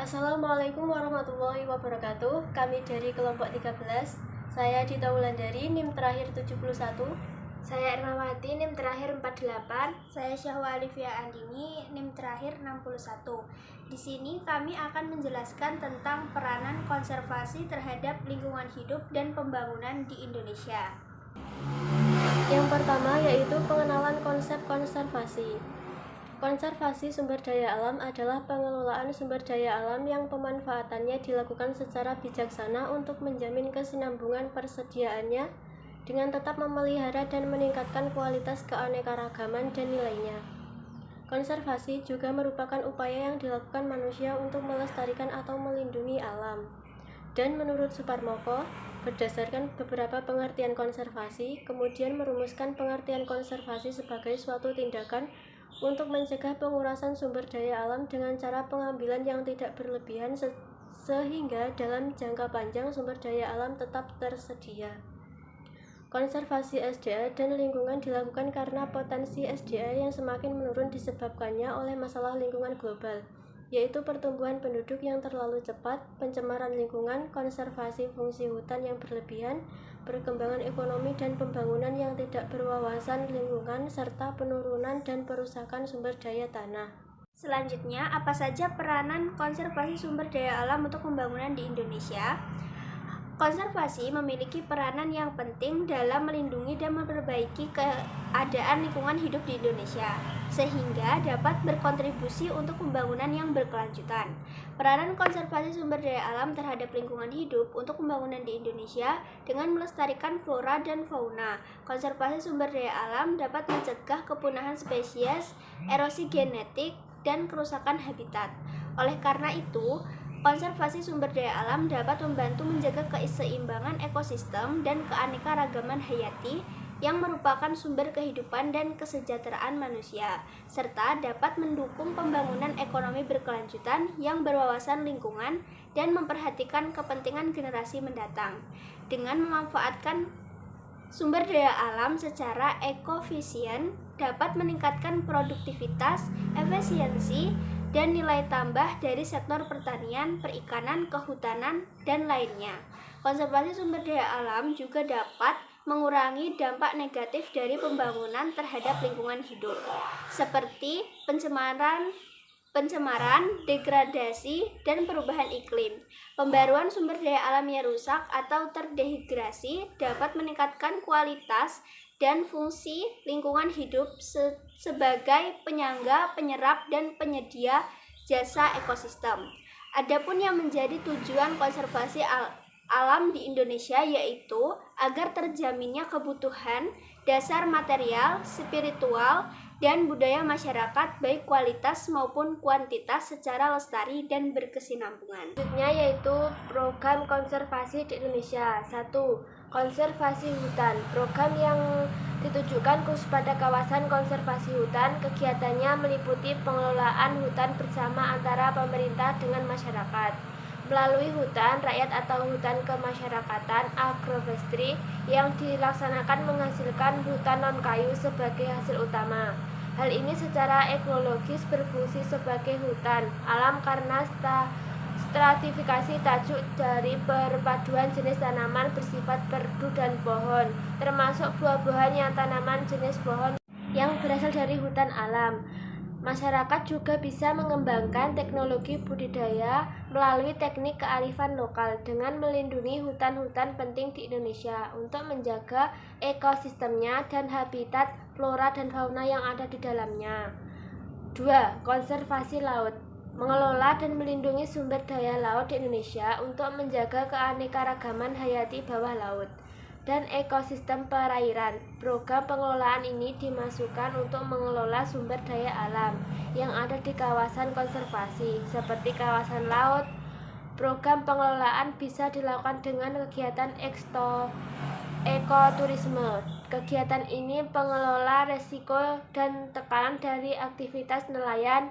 Assalamualaikum warahmatullahi wabarakatuh. Kami dari kelompok 13. Saya Dita Wulandari, NIM terakhir 71. Saya Ermawati, NIM terakhir 48. Saya Syahwa Alifia Andini, NIM terakhir 61. Di sini kami akan menjelaskan tentang peranan konservasi terhadap lingkungan hidup dan pembangunan di Indonesia. Yang pertama yaitu pengenalan konsep konservasi. Konservasi sumber daya alam adalah pengelolaan sumber daya alam yang pemanfaatannya dilakukan secara bijaksana untuk menjamin kesinambungan persediaannya dengan tetap memelihara dan meningkatkan kualitas keanekaragaman dan nilainya. Konservasi juga merupakan upaya yang dilakukan manusia untuk melestarikan atau melindungi alam. Dan menurut Suparmoko, berdasarkan beberapa pengertian konservasi, kemudian merumuskan pengertian konservasi sebagai suatu tindakan untuk mencegah pengurasan sumber daya alam dengan cara pengambilan yang tidak berlebihan sehingga dalam jangka panjang sumber daya alam tetap tersedia. Konservasi SDA dan lingkungan dilakukan karena potensi SDA yang semakin menurun disebabkannya oleh masalah lingkungan global, yaitu pertumbuhan penduduk yang terlalu cepat, pencemaran lingkungan, konservasi fungsi hutan yang berlebihan, perkembangan ekonomi dan pembangunan yang tidak berwawasan lingkungan, serta penurunan dan perusakan sumber daya tanah. Selanjutnya, apa saja peranan konservasi sumber daya alam untuk pembangunan di Indonesia? Konservasi memiliki peranan yang penting dalam melindungi dan memperbaiki keadaan lingkungan hidup di Indonesia, sehingga dapat berkontribusi untuk pembangunan yang berkelanjutan. Peranan konservasi sumber daya alam terhadap lingkungan hidup untuk pembangunan di Indonesia dengan melestarikan flora dan fauna. Konservasi sumber daya alam dapat mencegah kepunahan spesies, erosi genetik, dan kerusakan habitat. Oleh karena itu, konservasi sumber daya alam dapat membantu menjaga keseimbangan ekosistem dan keanekaragaman hayati yang merupakan sumber kehidupan dan kesejahteraan manusia, serta dapat mendukung pembangunan ekonomi berkelanjutan yang berwawasan lingkungan dan memperhatikan kepentingan generasi mendatang. Dengan memanfaatkan sumber daya alam secara ekofisien, dapat meningkatkan produktivitas, efisiensi, dan nilai tambah dari sektor pertanian, perikanan, kehutanan, dan lainnya. Konservasi sumber daya alam juga dapat mengurangi dampak negatif dari pembangunan terhadap lingkungan hidup, seperti pencemaran, degradasi, dan perubahan iklim. Pembaruan sumber daya alam yang rusak atau terdehidrasi dapat meningkatkan kualitas dan fungsi lingkungan hidup sebagai penyangga, penyerap, dan penyedia jasa ekosistem. Adapun yang menjadi tujuan konservasi alam di Indonesia yaitu agar terjaminnya kebutuhan dasar material, spiritual, dan budaya masyarakat baik kualitas maupun kuantitas secara lestari dan berkesinambungan. Selanjutnya yaitu program konservasi di Indonesia. 1. Konservasi hutan. Program yang ditujukan khusus pada kawasan konservasi hutan. Kegiatannya meliputi pengelolaan hutan bersama antara pemerintah dengan masyarakat. Melalui hutan rakyat atau hutan kemasyarakatan agroforestry yang dilaksanakan menghasilkan hutan non-kayu sebagai hasil utama. Hal ini secara ekologis berfungsi sebagai hutan alam karena stratifikasi tajuk dari perpaduan jenis tanaman bersifat perdu dan pohon, termasuk buah-buahan yang tanaman jenis pohon yang berasal dari hutan alam. Masyarakat juga bisa mengembangkan teknologi budidaya melalui teknik kearifan lokal dengan melindungi hutan-hutan penting di Indonesia untuk menjaga ekosistemnya dan habitat flora dan fauna yang ada di dalamnya. 2. Konservasi laut. Mengelola dan melindungi sumber daya laut di Indonesia untuk menjaga keanekaragaman hayati bawah laut dan ekosistem perairan. Program pengelolaan ini dimasukkan untuk mengelola sumber daya alam yang ada di kawasan konservasi, seperti kawasan laut. Program pengelolaan bisa dilakukan dengan kegiatan ekoturisme. Kegiatan ini pengelola resiko dan tekanan dari aktivitas nelayan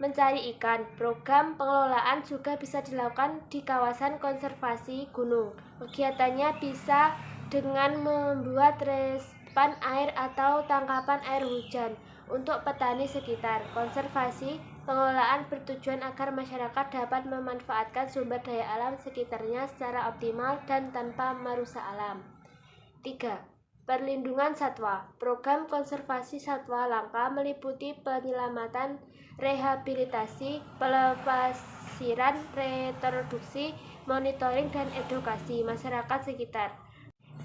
mencari ikan. Program pengelolaan juga bisa dilakukan di kawasan konservasi gunung. Kegiatannya bisa dengan membuat resepan air atau tangkapan air hujan untuk petani sekitar. Konservasi Pengelolaan bertujuan agar masyarakat dapat memanfaatkan sumber daya alam sekitarnya secara optimal dan tanpa merusak alam. 3. Perlindungan satwa. Program konservasi satwa langka meliputi penyelamatan, rehabilitasi, pelepasiran, reproduksi, monitoring, dan edukasi masyarakat sekitar.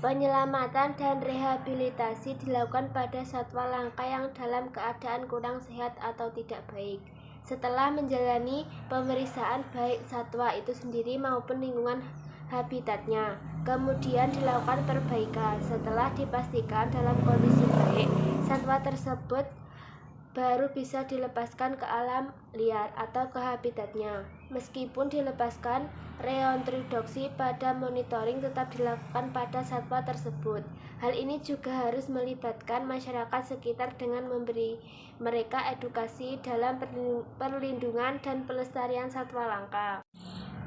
Penyelamatan dan rehabilitasi dilakukan pada satwa langka yang dalam keadaan kurang sehat atau tidak baik. Setelah menjalani pemeriksaan baik satwa itu sendiri maupun lingkungan habitatnya, kemudian dilakukan perbaikan. Setelah dipastikan dalam kondisi baik, satwa tersebut baru bisa dilepaskan ke alam liar atau ke habitatnya. Meskipun dilepaskan, reintroduksi pada monitoring tetap dilakukan pada satwa tersebut. Hal ini juga harus melibatkan masyarakat sekitar dengan memberi mereka edukasi dalam perlindungan dan pelestarian satwa langka.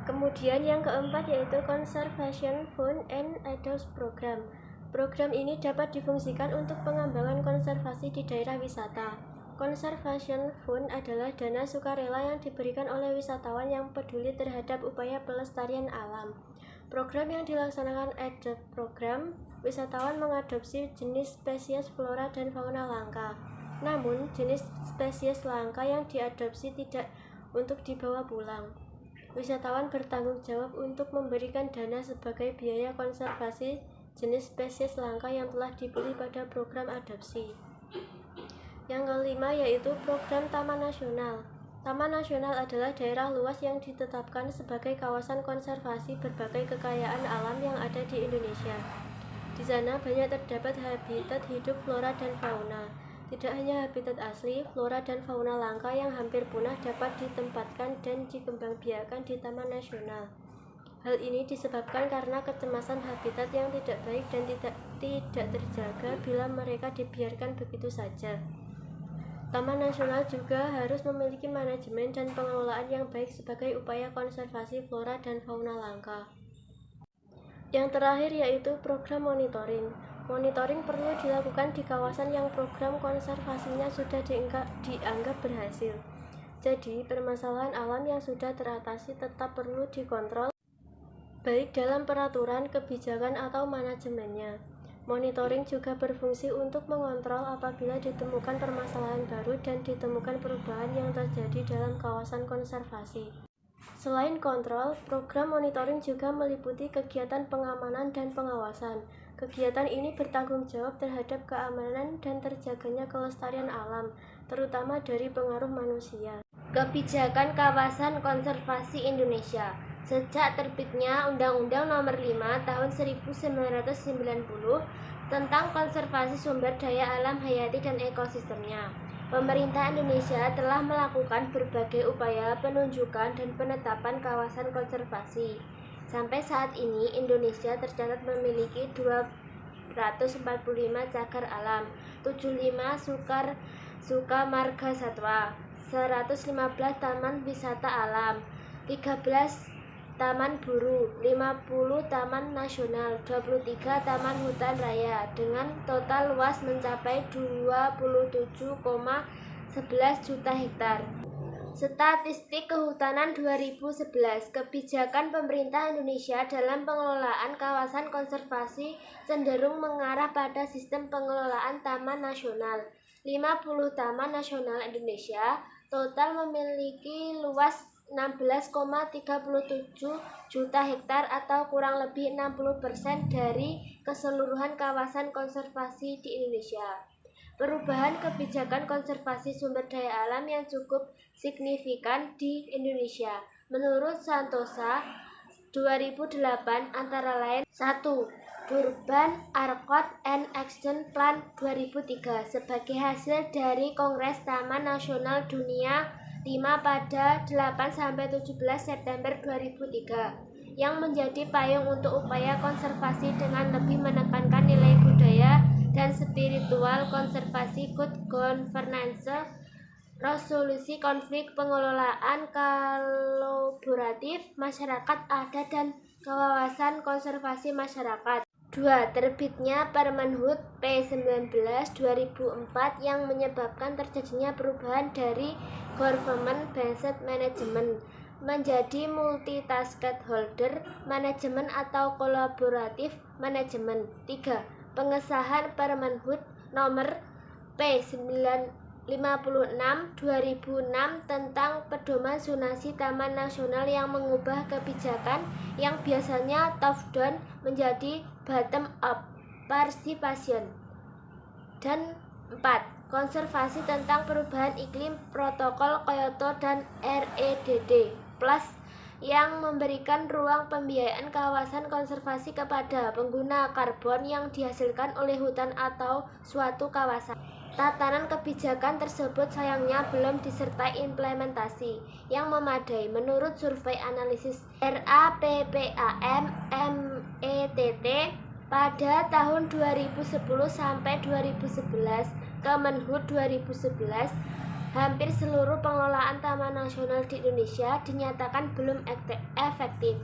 Kemudian yang keempat yaitu Conservation Fund and Aid Program. Program ini dapat difungsikan untuk pengembangan konservasi di daerah wisata. Conservation Fund adalah dana sukarela yang diberikan oleh wisatawan yang peduli terhadap upaya pelestarian alam. Program yang dilaksanakan Adopt Program, wisatawan mengadopsi jenis spesies flora dan fauna langka. Namun, jenis spesies langka yang diadopsi tidak untuk dibawa pulang. Wisatawan bertanggung jawab untuk memberikan dana sebagai biaya konservasi jenis spesies langka yang telah dipilih pada program adopsi. Yang kelima yaitu program Taman Nasional. Taman Nasional adalah daerah luas yang ditetapkan sebagai kawasan konservasi berbagai kekayaan alam yang ada di Indonesia. Di sana banyak terdapat habitat hidup flora dan fauna. Tidak hanya habitat asli, flora dan fauna langka yang hampir punah dapat ditempatkan dan dikembangbiakkan di Taman Nasional. Hal ini disebabkan karena kecemasan habitat yang tidak baik dan tidak terjaga bila mereka dibiarkan begitu saja. Taman Nasional juga harus memiliki manajemen dan pengelolaan yang baik sebagai upaya konservasi flora dan fauna langka. Yang terakhir yaitu program monitoring. Monitoring perlu dilakukan di kawasan yang program konservasinya sudah dianggap berhasil. Jadi, permasalahan alam yang sudah teratasi tetap perlu dikontrol, baik dalam peraturan, kebijakan, atau manajemennya. Monitoring juga berfungsi untuk mengontrol apabila ditemukan permasalahan baru dan ditemukan perubahan yang terjadi dalam kawasan konservasi. Selain kontrol, program monitoring juga meliputi kegiatan pengamanan dan pengawasan. Kegiatan ini bertanggung jawab terhadap keamanan dan terjaganya kelestarian alam, terutama dari pengaruh manusia. Kebijakan Kawasan Konservasi Indonesia. Sejak terbitnya Undang-Undang Nomor 5 Tahun 1990 tentang konservasi sumber daya alam hayati dan ekosistemnya, pemerintah Indonesia telah melakukan berbagai upaya penunjukan dan penetapan kawasan konservasi. Sampai saat ini, Indonesia tercatat memiliki 245 cagar alam, 75 suka marga satwa, 115 taman wisata alam, 13 taman buru, 50 taman nasional, 23 taman hutan raya dengan total luas mencapai 27,11 juta hektar. Statistik Kehutanan 2011. Kebijakan pemerintah Indonesia dalam pengelolaan kawasan konservasi cenderung mengarah pada sistem pengelolaan taman nasional. 50 taman nasional Indonesia total memiliki luas 16,37 juta hektar atau kurang lebih 60% dari keseluruhan kawasan konservasi di Indonesia. Perubahan kebijakan konservasi sumber daya alam yang cukup signifikan di Indonesia menurut Santosa 2008 antara lain 1. Durban Accord and Action Plan 2003 sebagai hasil dari Kongres Taman Nasional Dunia 5 pada 8-17 September 2003 yang menjadi payung untuk upaya konservasi dengan lebih menekankan nilai budaya dan spiritual konservasi, good governance, resolusi konflik, pengelolaan kolaboratif masyarakat adat dan kawasan konservasi masyarakat. 2. Terbitnya Permenhub P19 2004 yang menyebabkan terjadinya perubahan dari Government Based Management menjadi Multi-Stakeholder Management atau Collaborative Management. 3. Pengesahan Permenhub nomor P56 2006 tentang pedoman zonasi Taman Nasional yang mengubah kebijakan yang biasanya top-down menjadi bottom-up participation. Dan 4. Konservasi tentang perubahan iklim Protokol Kyoto dan REDD Plus yang memberikan ruang pembiayaan kawasan konservasi kepada pengguna karbon yang dihasilkan oleh hutan atau suatu kawasan. Tatanan kebijakan tersebut sayangnya belum disertai implementasi yang memadai. Menurut survei analisis RAPPAM METT pada tahun 2010 sampai 2011, Kemenhub 2011, hampir seluruh pengelolaan taman nasional di Indonesia dinyatakan belum efektif.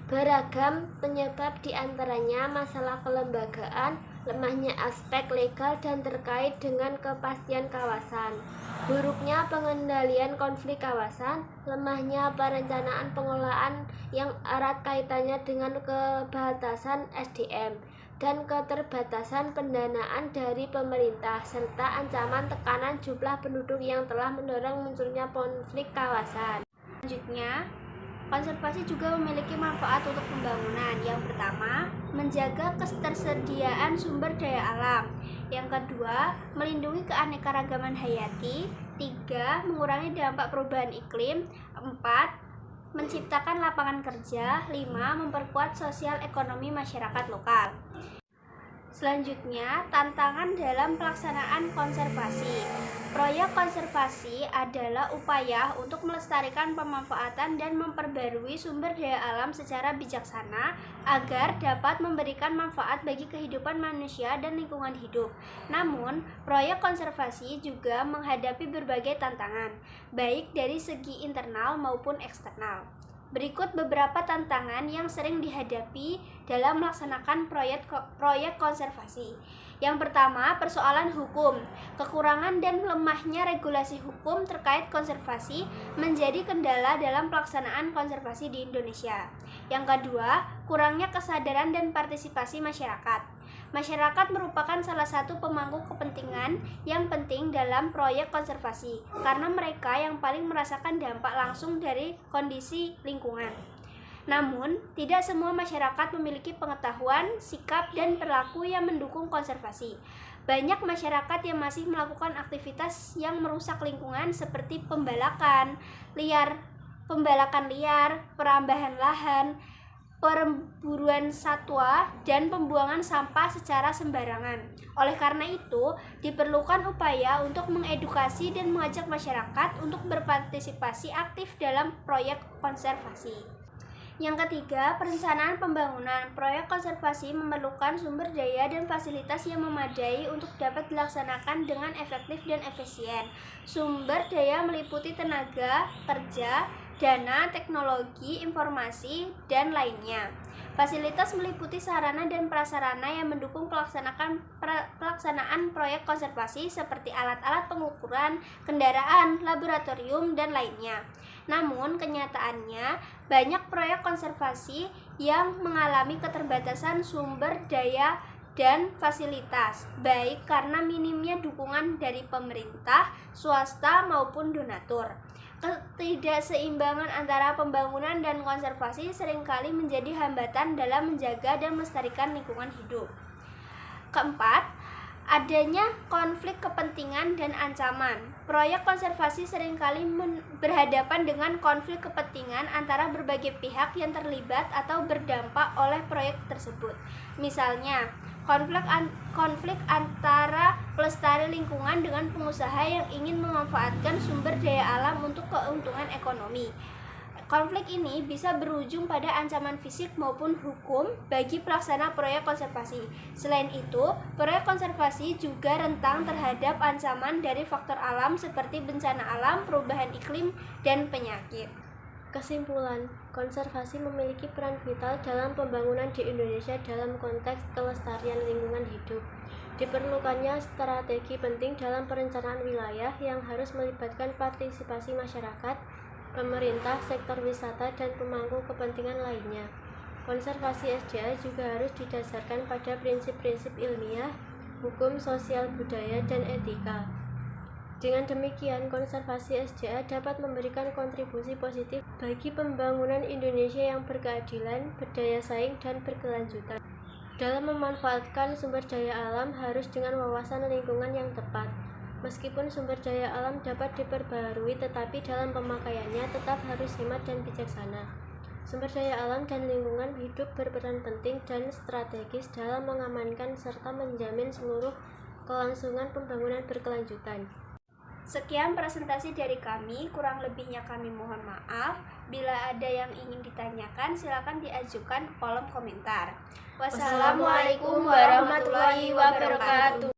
Beragam penyebab diantaranya masalah kelembagaan, lemahnya aspek legal dan terkait dengan kepastian kawasan, buruknya pengendalian konflik kawasan, lemahnya perencanaan pengelolaan yang erat kaitannya dengan kebatasan SDM, dan keterbatasan pendanaan dari pemerintah, serta ancaman tekanan jumlah penduduk yang telah mendorong munculnya konflik kawasan. Selanjutnya, konservasi juga memiliki manfaat untuk pembangunan. Yang pertama, menjaga ketersediaan sumber daya alam. Yang kedua, melindungi keanekaragaman hayati. 3. Mengurangi dampak perubahan iklim. 4. Menciptakan lapangan kerja. 5. Memperkuat sosial ekonomi masyarakat lokal. Selanjutnya, tantangan dalam pelaksanaan konservasi. Proyek konservasi adalah upaya untuk melestarikan pemanfaatan dan memperbarui sumber daya alam secara bijaksana agar dapat memberikan manfaat bagi kehidupan manusia dan lingkungan hidup. Namun, proyek konservasi juga menghadapi berbagai tantangan, baik dari segi internal maupun eksternal. Berikut beberapa tantangan yang sering dihadapi dalam melaksanakan proyek konservasi. Yang pertama, persoalan hukum. Kekurangan dan lemahnya regulasi hukum terkait konservasi menjadi kendala dalam pelaksanaan konservasi di Indonesia. Yang kedua, kurangnya kesadaran dan partisipasi masyarakat. Masyarakat merupakan salah satu pemangku kepentingan yang penting dalam proyek konservasi karena mereka yang paling merasakan dampak langsung dari kondisi lingkungan. Namun, tidak semua masyarakat memiliki pengetahuan, sikap, dan perilaku yang mendukung konservasi. Banyak masyarakat yang masih melakukan aktivitas yang merusak lingkungan seperti pembalakan liar, perambahan lahan, perburuan satwa, dan pembuangan sampah secara sembarangan. Oleh karena itu, diperlukan upaya untuk mengedukasi dan mengajak masyarakat untuk berpartisipasi aktif dalam proyek konservasi. Yang ketiga, perencanaan pembangunan. Proyek konservasi memerlukan sumber daya dan fasilitas yang memadai untuk dapat dilaksanakan dengan efektif dan efisien. Sumber daya meliputi tenaga kerja, dana, teknologi, informasi, dan lainnya. Fasilitas meliputi sarana dan prasarana yang mendukung pelaksanaan proyek konservasi seperti alat-alat pengukuran, kendaraan, laboratorium, dan lainnya. Namun, kenyataannya banyak proyek konservasi yang mengalami keterbatasan sumber daya dan fasilitas, baik karena minimnya dukungan dari pemerintah, swasta, maupun donatur. Ketidakseimbangan antara pembangunan dan konservasi seringkali menjadi hambatan dalam menjaga dan melestarikan lingkungan hidup. Keempat, adanya konflik kepentingan dan ancaman. Proyek konservasi seringkali berhadapan dengan konflik kepentingan antara berbagai pihak yang terlibat atau berdampak oleh proyek tersebut. Misalnya, konflik antara pelestari lingkungan dengan pengusaha yang ingin memanfaatkan sumber daya alam untuk keuntungan ekonomi. Konflik ini bisa berujung pada ancaman fisik maupun hukum bagi pelaksana proyek konservasi. Selain itu, proyek konservasi juga rentan terhadap ancaman dari faktor alam seperti bencana alam, perubahan iklim, dan penyakit. Kesimpulan, konservasi memiliki peran vital dalam pembangunan di Indonesia dalam konteks kelestarian lingkungan hidup. Diperlukannya strategi penting dalam perencanaan wilayah yang harus melibatkan partisipasi masyarakat, pemerintah, sektor wisata, dan pemangku kepentingan lainnya. Konservasi SDA juga harus didasarkan pada prinsip-prinsip ilmiah, hukum, sosial, budaya, dan etika. Dengan demikian, konservasi SDA dapat memberikan kontribusi positif bagi pembangunan Indonesia yang berkeadilan, berdaya saing, dan berkelanjutan. Dalam memanfaatkan sumber daya alam harus dengan wawasan lingkungan yang tepat. Meskipun sumber daya alam dapat diperbarui, tetapi dalam pemakaiannya tetap harus hemat dan bijaksana. Sumber daya alam dan lingkungan hidup berperan penting dan strategis dalam mengamankan serta menjamin seluruh kelangsungan pembangunan berkelanjutan. Sekian presentasi dari kami, kurang lebihnya kami mohon maaf. Bila ada yang ingin ditanyakan, silakan diajukan ke kolom komentar. Wassalamualaikum warahmatullahi wabarakatuh.